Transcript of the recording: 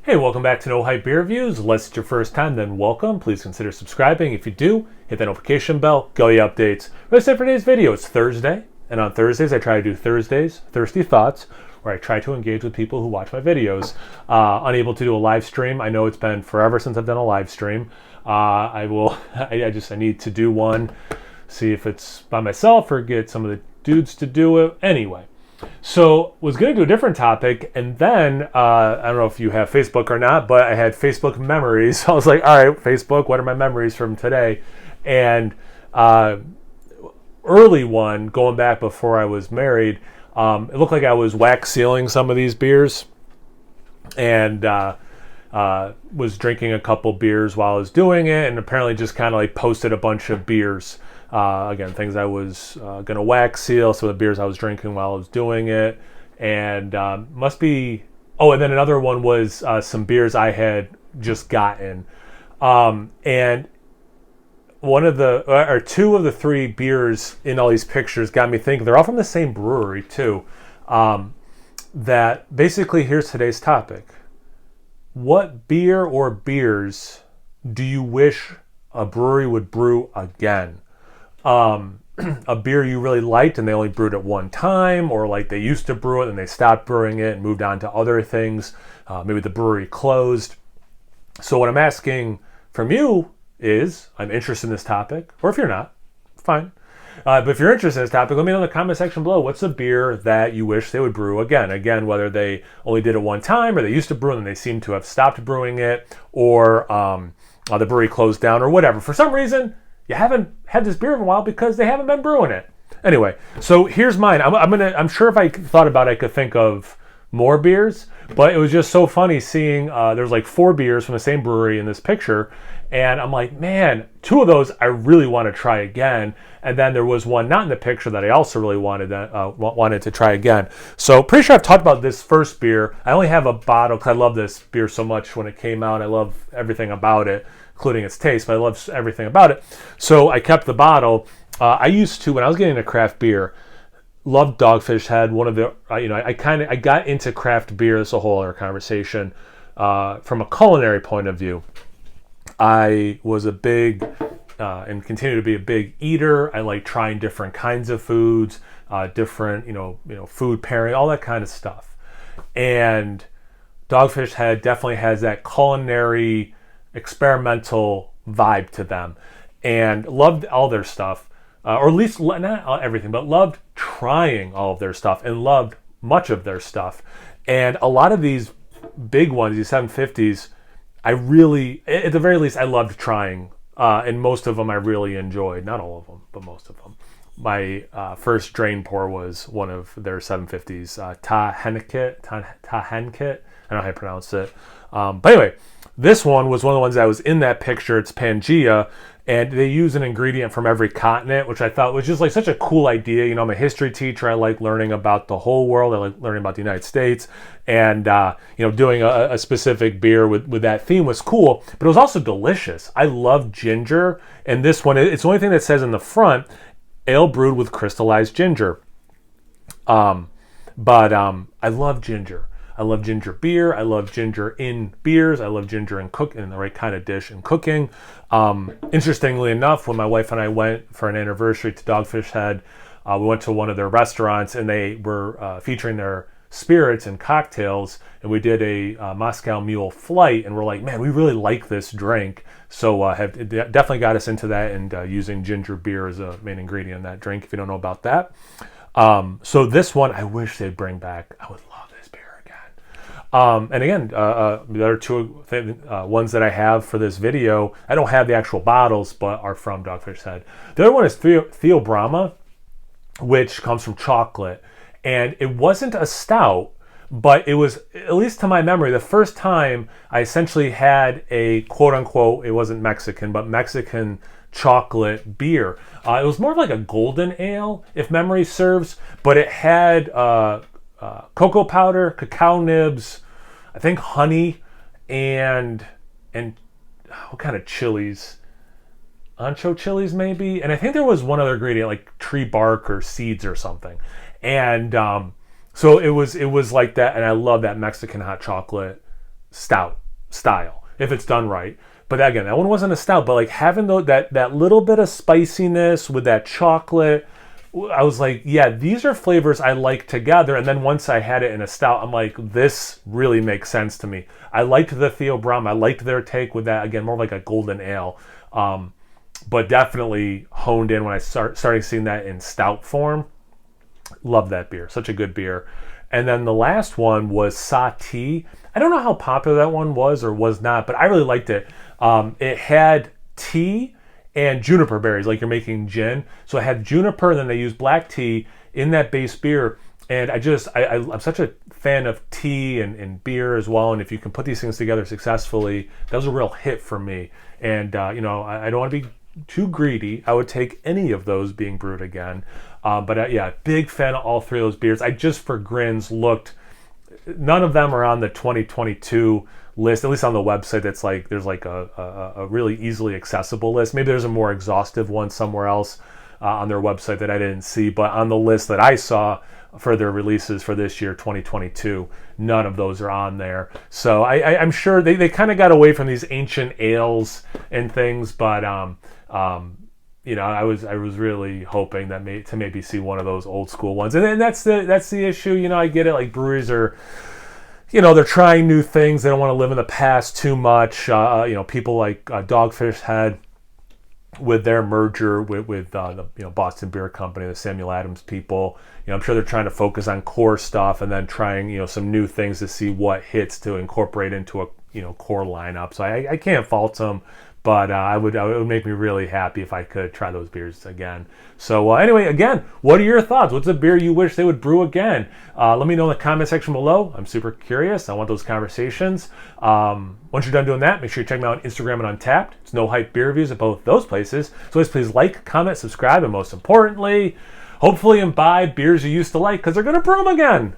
Hey, welcome back to No Hype Beer Reviews. Unless it's your first time, then welcome. Please consider subscribing. If you do, hit that notification bell, get all your updates. That's it for today's video. It's Thursday, and on Thursdays, I try to do Thursdays, Thirsty Thoughts, where I try to engage with people who watch my videos. Unable to do a live stream. I know it's been forever since I've done a live stream. I need to do one, see if it's by myself or get some of the dudes to do it. Anyway. So was going to do a different topic, and then I don't know if you have Facebook or not, but I had Facebook memories. So I was like, all right, Facebook, what are my memories from today? And early one, going back before I was married, it looked like I was wax sealing some of these beers, and was drinking a couple beers while I was doing it, and apparently just kind of like posted a bunch of beers. Again, things I was going to wax seal, some of the beers I was drinking while I was doing it. And and then another one was some beers I had just gotten. And two of the three beers in all these pictures got me thinking, they're all from the same brewery too. That basically, here's today's topic. What beer or beers do you wish a brewery would brew again? A beer you really liked and they only brewed it one time, or like they used to brew it and they stopped brewing it and moved on to other things. Maybe the brewery closed. So what I'm asking from you is, I'm interested in this topic, or if you're not, fine. But if you're interested in this topic, let me know in the comment section below. What's a beer that you wish they would brew again? Again, whether they only did it one time, or they used to brew it and they seem to have stopped brewing it, or the brewery closed down, or whatever. For some reason, you haven't had this beer in a while because they haven't been brewing it. Anyway, so here's mine. I'm sure if I thought about it, I could think of more beers, but it was just so funny seeing there's like 4 beers from the same brewery in this picture, and I'm like, man, 2 of those I really want to try again, and then there was one not in the picture that I also really wanted to try again. So pretty sure I've talked about this first beer. I only have a bottle because I love this beer so much when it came out. I love everything about it, including its taste, but I love everything about it. So I kept the bottle. I used to, when I was getting into craft beer, loved Dogfish Head. One of the, I got into craft beer. This is a whole other conversation. From a culinary point of view, I was a big, and continue to be a big eater. I like trying different kinds of foods, different, food pairing, all that kind of stuff. And Dogfish Head definitely has that culinary, experimental vibe to them, and loved all their stuff, or at least not everything, but loved trying all of their stuff and loved much of their stuff. And a lot of these big ones, these 750s, I really, at the very least, I loved trying, and most of them I really enjoyed. Not all of them, but most of them. My first drain pour was one of their 750s, Tahenkit. I don't know how to pronounce it. But anyway, this one was one of the ones that was in that picture. It's Pangea, and they use an ingredient from every continent, which I thought was just like such a cool idea. I'm a history teacher. I like learning about the whole world. I like learning about the United States, and doing a specific beer with that theme was cool. But it was also delicious. I love ginger, and this one, it's the only thing that says in the front, ale brewed with crystallized ginger. But I love ginger. I love ginger beer. I love ginger in beers. I love ginger in the right kind of dish in cooking. Interestingly enough, when my wife and I went for an anniversary to Dogfish Head, we went to one of their restaurants, and they were featuring their spirits and cocktails, and we did a Moscow Mule flight, and we're like, man, we really like this drink. So it definitely got us into that, and using ginger beer as a main ingredient in that drink, if you don't know about that. So this one, I wish they'd bring back. I would love this beer again. And again, there are 2 ones that I have for this video. I don't have the actual bottles, but are from Dogfish Head. The other one is Theobroma, which comes from chocolate. And it wasn't a stout, but it was, at least to my memory, the first time I essentially had a quote-unquote, it wasn't Mexican, but Mexican chocolate beer. It was more of like a golden ale, if memory serves, but it had cocoa powder, cacao nibs, I think honey, and what kind of chilies? Ancho chilies maybe? And I think there was one other ingredient, like tree bark or seeds or something. And so it was like that, and I love that Mexican hot chocolate stout style if it's done right. But again, that one wasn't a stout, but like having that little bit of spiciness with that chocolate, I was like, yeah, these are flavors I like together. And then once I had it in a stout, I'm like, this really makes sense to me. I liked the Theo Braun. I liked their take with that, again, more like a golden ale. But definitely honed in when I started seeing that in stout form. Love that beer. Such a good beer. And then the last one was Sati. I don't know how popular that one was or was not, but I really liked it. It had tea and juniper berries, like you're making gin. So it had juniper, and then they used black tea in that base beer. And I'm such a fan of tea and beer as well. And if you can put these things together successfully, that was a real hit for me. And, I don't want to be too greedy. I would take any of those being brewed again. But yeah, big fan of all three of those beers. I just, for grins, looked, none of them are on the 2022 list, at least on the website. That's like, there's like a really easily accessible list. Maybe there's a more exhaustive one somewhere else on their website that I didn't see, but on the list that I saw for their releases for this year, 2022, none of those are on there. So I'm sure they kind of got away from these ancient ales and things, but I was really hoping that to maybe see one of those old school ones, and that's the issue. I get it. Like, breweries are, they're trying new things. They don't want to live in the past too much. People like Dogfish Head, with their merger with the Boston Beer Company, the Samuel Adams people. I'm sure they're trying to focus on core stuff and then trying some new things to see what hits to incorporate into a core lineup. So I can't fault them, but it would make me really happy if I could try those beers again. So anyway, again, what are your thoughts? What's a beer you wish they would brew again? Let me know in the comment section below. I'm super curious. I want those conversations. Once you're done doing that, make sure you check me out on Instagram and Untapped. It's No Hype Beer Reviews at both those places. So please like, comment, subscribe, and most importantly, hopefully imbibe beers you used to like, because they're going to brew them again.